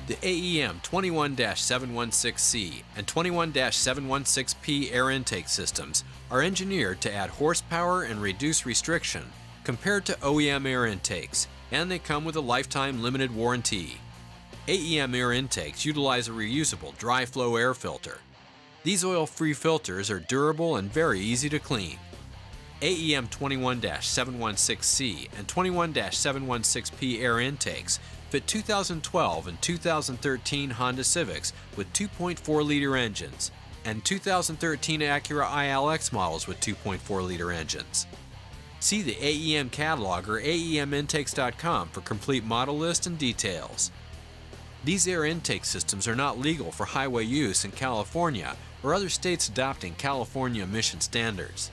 The AEM 21-716C and 21-716P air intake systems are engineered to add horsepower and reduce restriction compared to OEM air intakes, and they come with a lifetime limited warranty. AEM air intakes utilize a reusable dry flow air filter. These oil-free filters are durable and very easy to clean. AEM 21-716C and 21-716P air intakes fit 2012 and 2013 Honda Civics with 2.4-liter engines and 2013 Acura ILX models with 2.4-liter engines. See the AEM catalog or AEMintakes.com for complete model list and details. These air intake systems are not legal for highway use in California or other states adopting California emission standards.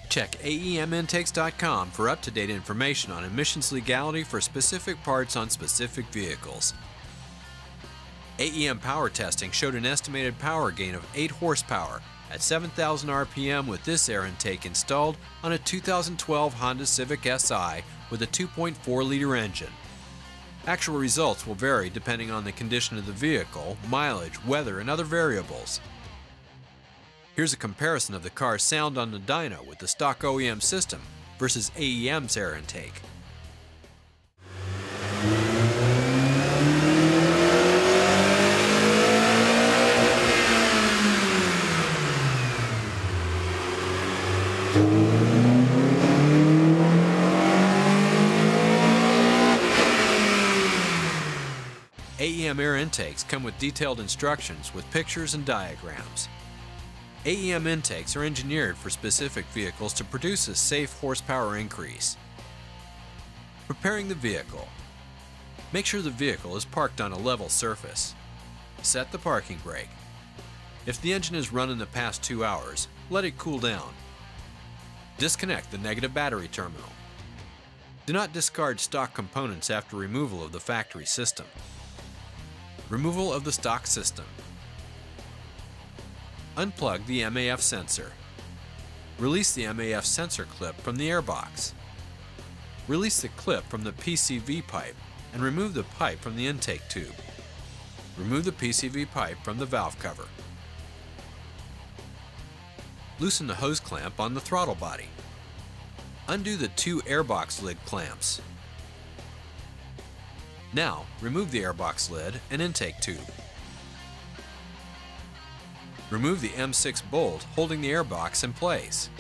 Check AEMintakes.com for up-to-date information on emissions legality for specific parts on specific vehicles. AEM power testing showed an estimated power gain of 8 horsepower at 7,000 RPM with this air intake installed on a 2012 Honda Civic Si with a 2.4-liter engine. Actual results will vary depending on the condition of the vehicle, mileage, weather, and other variables. Here's a comparison of the car's sound on the dyno with the stock OEM system versus AEM's air intake. AEM air intakes come with detailed instructions with pictures and diagrams. AEM intakes are engineered for specific vehicles to produce a safe horsepower increase. Preparing the vehicle. Make sure the vehicle is parked on a level surface. Set the parking brake. If the engine is run in the past 2 hours, let it cool down. Disconnect the negative battery terminal. Do not discard stock components after removal of the factory system. Removal of the stock system. Unplug the MAF sensor. Release the MAF sensor clip from the airbox. Release the clip from the PCV pipe and remove the pipe from the intake tube. Remove the PCV pipe from the valve cover. Loosen the hose clamp on the throttle body. Undo the 2 airbox lid clamps. Now, remove the airbox lid and intake tube. Remove the M6 bolt holding the airbox in place.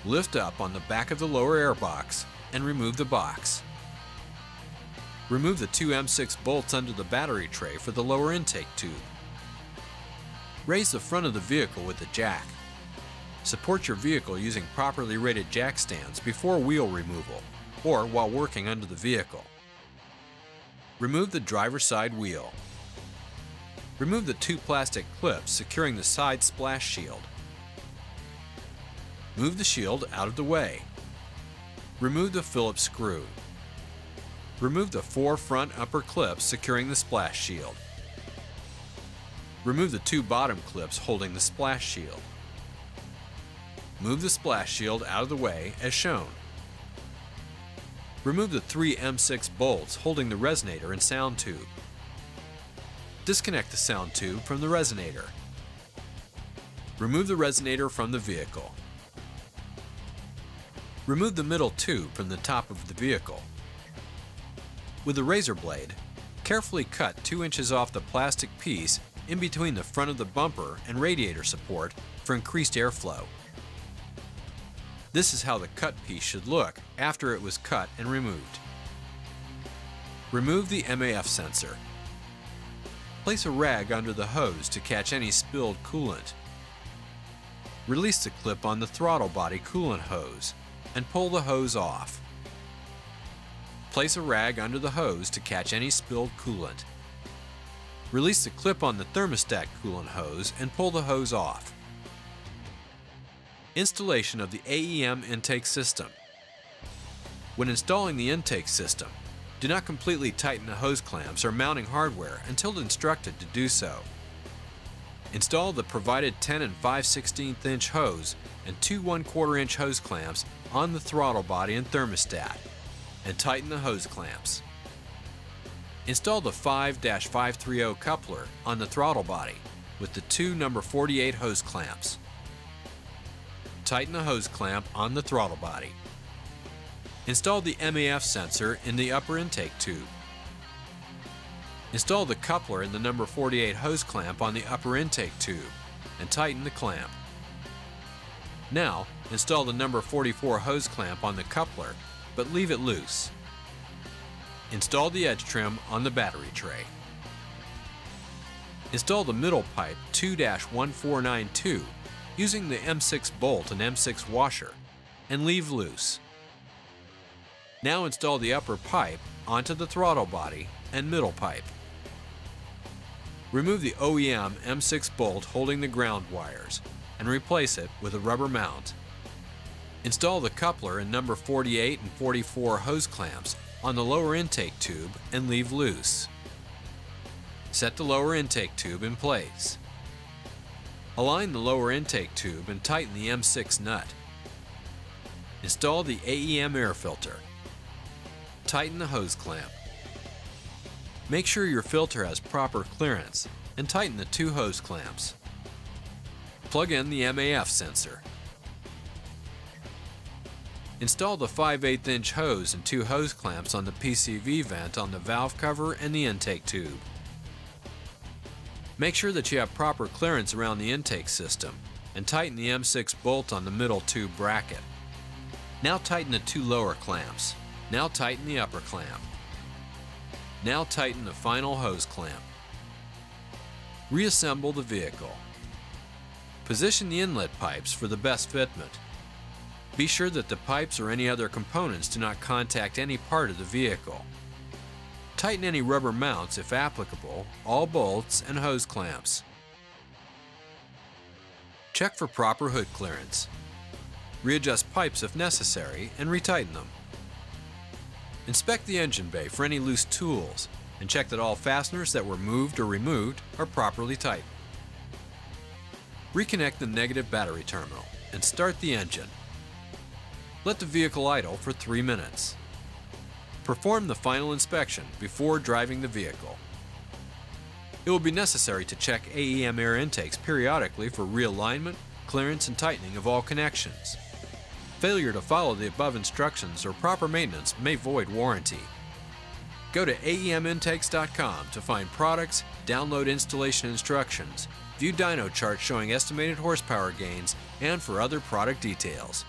Lift up on the back of the lower airbox and remove the box. Remove the 2 M6 bolts under the battery tray for the lower intake tube. Raise the front of the vehicle with the jack. Support your vehicle using properly rated jack stands before wheel removal or while working under the vehicle. Remove the driver's side wheel. Remove the 2 plastic clips securing the side splash shield. Move the shield out of the way. Remove the Phillips screw. Remove the 4 front upper clips securing the splash shield. Remove the 2 bottom clips holding the splash shield. Move the splash shield out of the way as shown. Remove the 3 M6 bolts holding the resonator and sound tube. Disconnect the sound tube from the resonator. Remove the resonator from the vehicle. Remove the middle tube from the top of the vehicle. With a razor blade, carefully cut 2 inches off the plastic piece in between the front of the bumper and radiator support for increased airflow. This is how the cut piece should look after it was cut and removed. Remove the MAF sensor. Place a rag under the hose to catch any spilled coolant. Release the clip on the throttle body coolant hose and pull the hose off. Place a rag under the hose to catch any spilled coolant. Release the clip on the thermostat coolant hose and pull the hose off. Installation of the AEM intake system. When installing the intake system, do not completely tighten the hose clamps or mounting hardware until instructed to do so. Install the provided 10 and 5/16 inch hose and 2 1/4 inch hose clamps on the throttle body and thermostat, and tighten the hose clamps. Install the 5-530 coupler on the throttle body with the two number 48 hose clamps. Tighten the hose clamp on the throttle body. Install the MAF sensor in the upper intake tube. Install the coupler in the number 48 hose clamp on the upper intake tube and tighten the clamp. Now, install the number 44 hose clamp on the coupler, but leave it loose. Install the edge trim on the battery tray. Install the middle pipe 2-1492 using the M6 bolt and M6 washer and leave loose. Now install the upper pipe onto the throttle body and middle pipe. Remove the OEM M6 bolt holding the ground wires and replace it with a rubber mount. Install the coupler and number 48 and 44 hose clamps on the lower intake tube and leave loose. Set the lower intake tube in place. Align the lower intake tube and tighten the M6 nut. Install the AEM air filter. Tighten the hose clamp. Make sure your filter has proper clearance and tighten the two hose clamps. Plug in the MAF sensor. Install the 5/8 inch hose and two hose clamps on the PCV vent on the valve cover and the intake tube. Make sure that you have proper clearance around the intake system and tighten the M6 bolt on the middle tube bracket. Now tighten the two lower clamps. Now tighten the upper clamp. Now tighten the final hose clamp. Reassemble the vehicle. Position the inlet pipes for the best fitment. Be sure that the pipes or any other components do not contact any part of the vehicle. Tighten any rubber mounts if applicable, all bolts and hose clamps. Check for proper hood clearance. Readjust pipes if necessary and retighten them. Inspect the engine bay for any loose tools and check that all fasteners that were moved or removed are properly tightened. Reconnect the negative battery terminal and start the engine. Let the vehicle idle for 3 minutes. Perform the final inspection before driving the vehicle. It will be necessary to check AEM air intakes periodically for realignment, clearance, and tightening of all connections. Failure to follow the above instructions or proper maintenance may void warranty. Go to aemintakes.com to find products, download installation instructions, view dyno charts showing estimated horsepower gains, and for other product details.